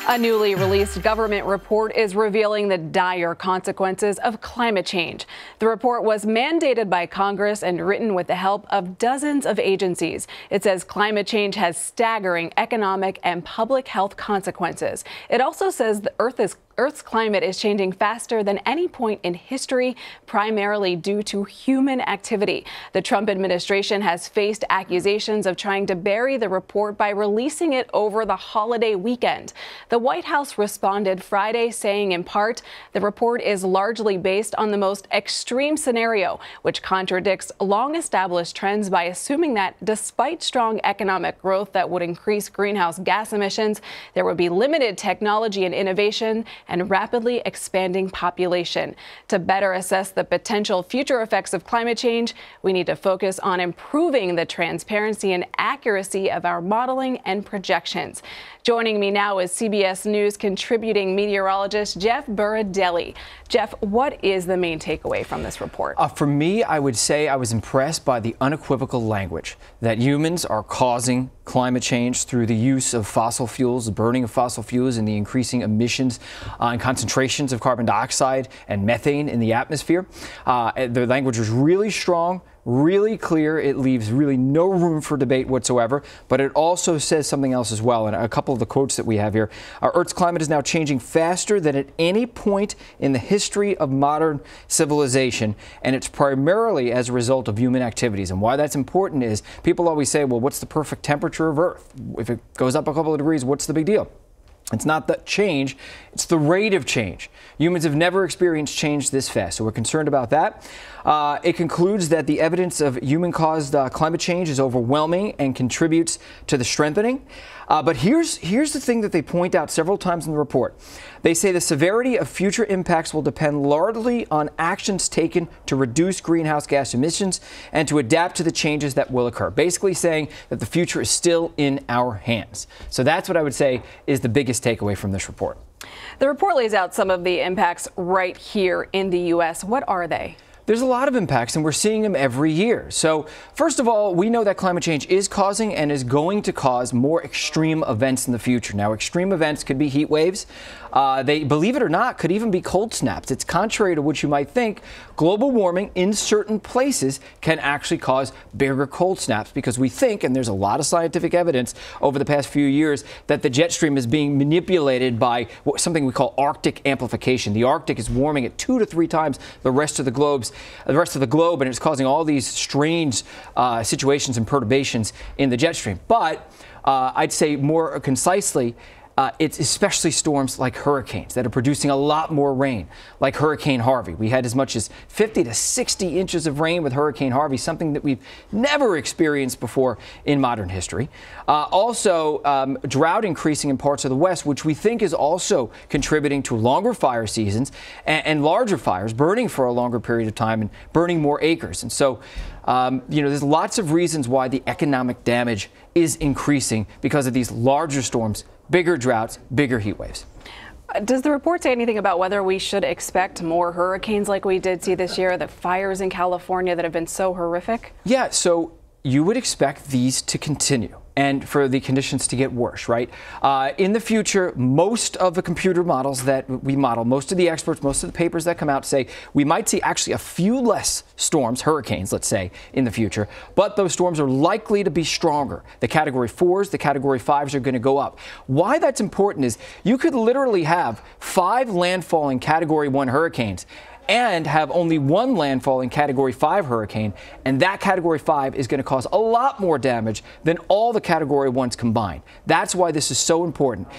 A newly released government report is revealing the dire consequences of climate change. The report was mandated by Congress and written with the help of dozens of agencies. It says climate change has staggering economic and public health consequences. It also says the Earth's climate is changing faster than any point in history, primarily due to human activity. The Trump administration has faced accusations of trying to bury the report by releasing it over the holiday weekend. The White House responded Friday, saying in part, the report is largely based on the most extreme scenario, which contradicts long-established trends by assuming that despite strong economic growth that would increase greenhouse gas emissions, there would be limited technology and innovation and rapidly expanding population. To better assess the potential future effects of climate change, we need to focus on improving the transparency and accuracy of our modeling and projections. Joining me now is CBS News contributing meteorologist Jeff Berardelli. Jeff, what is the main takeaway from this report? For me, I would say I was impressed by the unequivocal language that humans are causing climate change through the use of fossil fuels, the burning of fossil fuels, and the increasing emissions and concentrations of carbon dioxide and methane in the atmosphere. The language was really strong, really clear. It leaves really no room for debate whatsoever, but it also says something else as well. And a couple of the quotes that we have here: our Earth's climate is now changing faster than at any point in the history of modern civilization, and it's primarily as a result of human activities. And why that's important is people always say, well, what's the perfect temperature of Earth? If it goes up a couple of degrees, what's the big deal? It's not the change, it's the rate of change. Humans have never experienced change this fast, so we're concerned about that. It concludes that the evidence of human-caused climate change is overwhelming and contributes to the strengthening. But here's the thing that they point out several times in the report. They say the severity of future impacts will depend largely on actions taken to reduce greenhouse gas emissions and to adapt to the changes that will occur. Basically saying that the future is still in our hands. So that's what I would say is the biggest takeaway from this report. The report lays out some of the impacts right here in the U.S. What are they? There's a lot of impacts, and we're seeing them every year. So first of all, we know that climate change is causing and is going to cause more extreme events in the future. Now, extreme events could be heat waves. They, believe it or not, could even be cold snaps. It's contrary to what you might think. Global warming in certain places can actually cause bigger cold snaps because we think, and there's a lot of scientific evidence over the past few years, that the jet stream is being manipulated by something we call Arctic amplification. The Arctic is warming at 2 to 3 times the rest of the globe, and it's causing all these strange situations and perturbations in the jet stream. But I'd say more concisely, it's especially storms like hurricanes that are producing a lot more rain, like Hurricane Harvey. We had as much as 50 to 60 inches of rain with Hurricane Harvey, something that we've never experienced before in modern history. Also, drought increasing in parts of the West, which we think is also contributing to longer fire seasons and larger fires, burning for a longer period of time and burning more acres. And so, there's lots of reasons why the economic damage is increasing because of these larger storms, bigger droughts, bigger heat waves. Does the report say anything about whether we should expect more hurricanes like we did see this year, the fires in California that have been so horrific? Yeah, so you would expect these to continue and for the conditions to get worse, right? In the future, most of the computer models that we model, most of the experts, most of the papers that come out say we might see actually a few less storms, hurricanes, let's say, in the future, but those storms are likely to be stronger. The Category 4s, the Category 5s are going to go up. Why that's important is you could literally have 5 landfalling Category 1 hurricanes and have only 1 landfalling Category 5 hurricane, and that Category 5 is going to cause a lot more damage than all the Category 1s combined. That's why this is so important.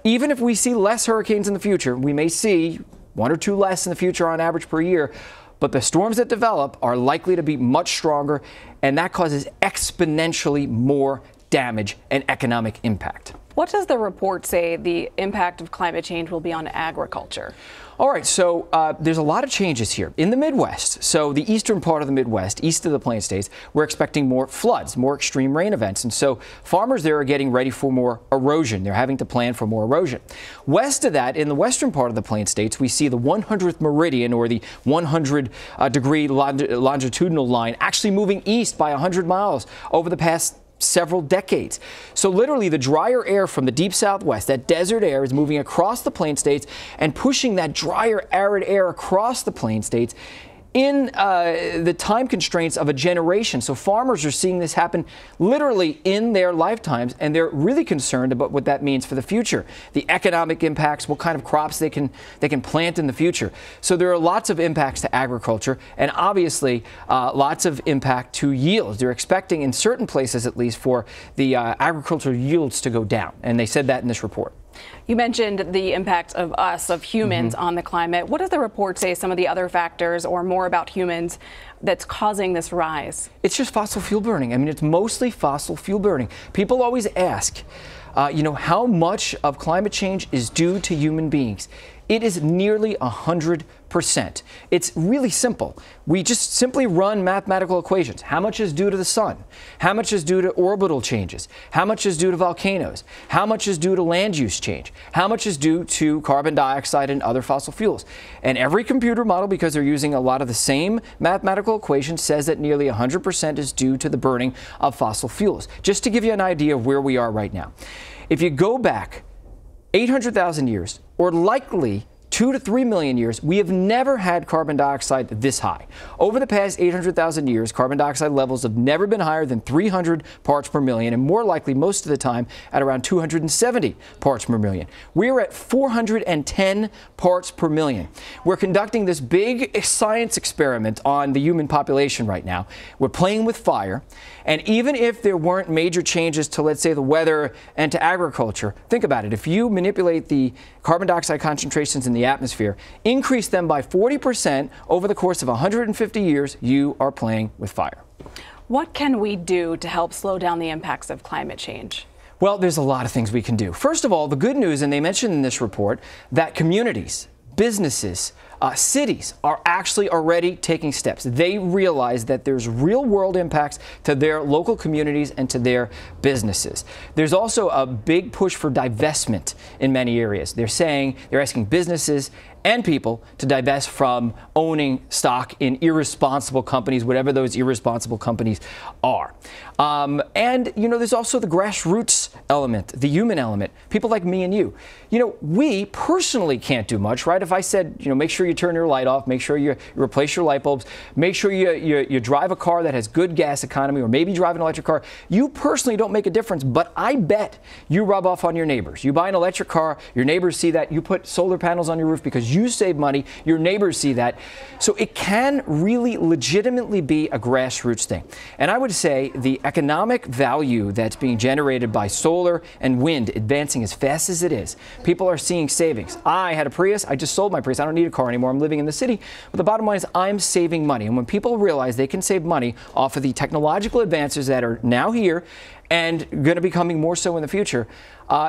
Even if we see less hurricanes in the future, we may see 1 or 2 less in the future on average per year, but the storms that develop are likely to be much stronger, and that causes exponentially more damage and economic impact. What does the report say the impact of climate change will be on agriculture? All right, so there's a lot of changes here. In the Midwest, so the eastern part of the Midwest, east of the Plain States, we're expecting more floods, more extreme rain events. And so farmers there are getting ready for more erosion. They're having to plan for more erosion. West of that, in the western part of the Plain States, we see the 100th meridian, or the 100-degree longitudinal line, actually moving east by 100 miles over the past several decades. So literally the drier air from the deep southwest, that desert air, is moving across the plain states and pushing that drier, arid air across the plain states in the time constraints of a generation. So farmers are seeing this happen literally in their lifetimes, and they're really concerned about what that means for the future, the economic impacts, what kind of crops they can plant in the future. So there are lots of impacts to agriculture, and obviously lots of impact to yields. They're expecting, in certain places at least, for the agricultural yields to go down, and they said that in this report. You mentioned the impact of us, of humans, on the climate. What does the report say some of the other factors or more about humans that's causing this rise? It's just fossil fuel burning. I mean, it's mostly fossil fuel burning. People always ask, how much of climate change is due to human beings? It is nearly 100%. It's really simple. We just simply run mathematical equations. How much is due to the sun? How much is due to orbital changes? How much is due to volcanoes? How much is due to land use change? How much is due to carbon dioxide and other fossil fuels? And every computer model, because they're using a lot of the same mathematical equations, says that nearly 100% is due to the burning of fossil fuels. Just to give you an idea of where we are right now. If you go back 800,000 years, or likely 2 to 3 million years, we have never had carbon dioxide this high. Over the past 800,000 years, carbon dioxide levels have never been higher than 300 parts per million, and more likely most of the time at around 270 parts per million. We're at 410 parts per million. We're conducting this big science experiment on the human population right now. We're playing with fire, and even if there weren't major changes to, let's say, the weather and to agriculture, think about it. If you manipulate the carbon dioxide concentrations in the atmosphere, increase them by 40% over the course of 150 years, you are playing with fire. What can we do to help slow down the impacts of climate change? Well, there's a lot of things we can do. First of all, the good news, and they mentioned in this report, that communities, businesses, cities are actually already taking steps. They realize that there's real world impacts to their local communities and to their businesses. There's also a big push for divestment in many areas. They're asking businesses and people to divest from owning stock in irresponsible companies, whatever those irresponsible companies are. And, there's also the grassroots element, the human element, people like me and you. We personally can't do much, right? If I said, make sure you turn your light off, make sure you replace your light bulbs, make sure you drive a car that has good gas economy, or maybe drive an electric car, you personally don't make a difference, but I bet you rub off on your neighbors. You buy an electric car, your neighbors see that, you put solar panels on your roof because you save money, your neighbors see that. So it can really legitimately be a grassroots thing. And I would say the economic value that's being generated by solar and wind advancing as fast as it is, people are seeing savings. I had a Prius, I just sold my Prius, I don't need a car anymore, I'm living in the city. But the bottom line is I'm saving money. And when people realize they can save money off of the technological advances that are now here and going to be coming more so in the future,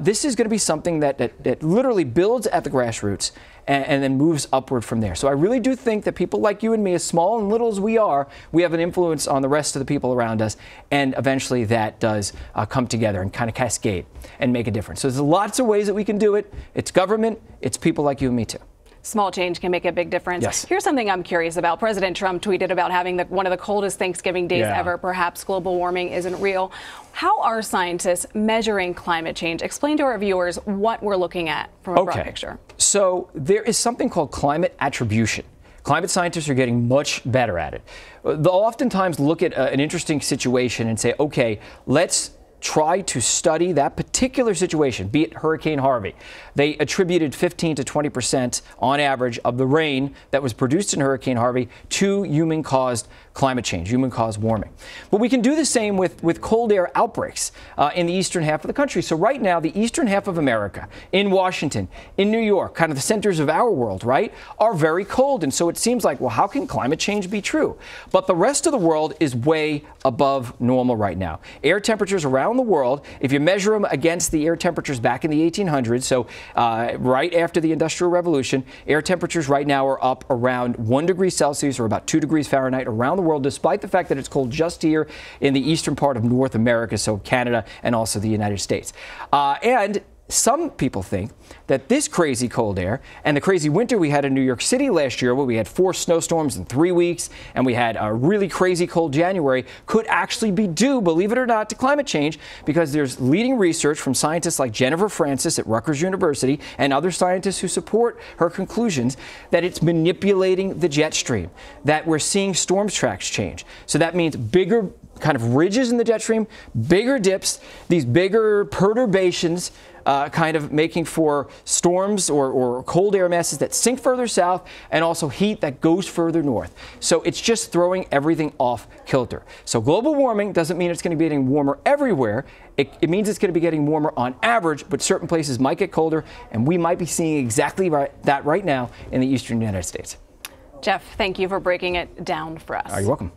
this is going to be something that literally builds at the grassroots and then moves upward from there. So I really do think that people like you and me, as small and little as we are, we have an influence on the rest of the people around us, and eventually that does come together and kind of cascade and make a difference. So there's lots of ways that we can do it. It's government, it's people like you and me too. Small change can make a big difference. Yes. Here's something I'm curious about. President Trump tweeted about having one of the coldest Thanksgiving days ever. Perhaps global warming isn't real. How are scientists measuring climate change? Explain to our viewers what we're looking at from a broad picture. So there is something called climate attribution. Climate scientists are getting much better at it. They'll oftentimes look at an interesting situation and say, okay, let's try to study that particular situation, be it Hurricane Harvey. They attributed 15 to 20% on average of the rain that was produced in Hurricane Harvey to human-caused climate change, human-caused warming. But we can do the same with cold air outbreaks in the eastern half of the country. So right now, the eastern half of America, in Washington, in New York, kind of the centers of our world, right, are very cold. And so it seems like, well, how can climate change be true? But the rest of the world is way above normal right now. Air temperatures around the world, if you measure them against the air temperatures back in the 1800s, so right after the Industrial Revolution, air temperatures right now are up around 1 degree Celsius or about 2 degrees Fahrenheit around the world, despite the fact that it's cold just here in the eastern part of North America, so Canada and also the United States. And some people think that this crazy cold air and the crazy winter we had in New York City last year, where we had 4 snowstorms in 3 weeks and we had a really crazy cold January, could actually be due, believe it or not, to climate change, because there's leading research from scientists like Jennifer Francis at Rutgers University and other scientists who support her conclusions that it's manipulating the jet stream, that we're seeing storm tracks change. So that means bigger kind of ridges in the jet stream, bigger dips, these bigger perturbations, kind of making for storms or cold air masses that sink further south, and also heat that goes further north. So it's just throwing everything off kilter. So global warming doesn't mean it's going to be getting warmer everywhere. It means it's going to be getting warmer on average, but certain places might get colder, and we might be seeing exactly that right now in the eastern United States. Jeff, thank you for breaking it down for us. You're welcome.